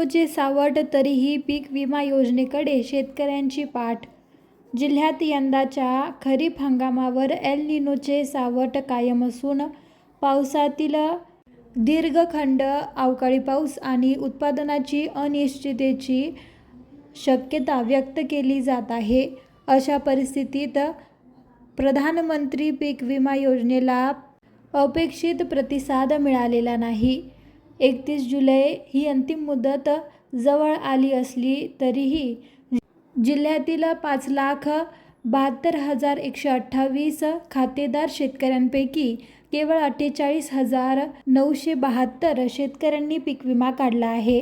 निनोचे सावट, तरीही पीक विमा योजनेकडे शेतकऱ्यांची पाठ. जिल्ह्यात यंदाच्या खरीप हंगामावर एल निनोचे सावट कायम असून पावसातील दीर्घखंड अवकाळी पाऊस आणि उत्पादनाची अनिश्चिततेची शक्यता व्यक्त केली जात आहे. अशा परिस्थितीत प्रधानमंत्री पीक विमा योजनेला अपेक्षित प्रतिसाद मिळालेला नाही. 31 जुलै ही अंतिम मुदत जवळ आली असली तरीही जिल्ह्यातील 5,72,128 खातेदार शेतकऱ्यांपैकी केवळ 48,972 शेतकऱ्यांनी पीक विमा काढला आहे.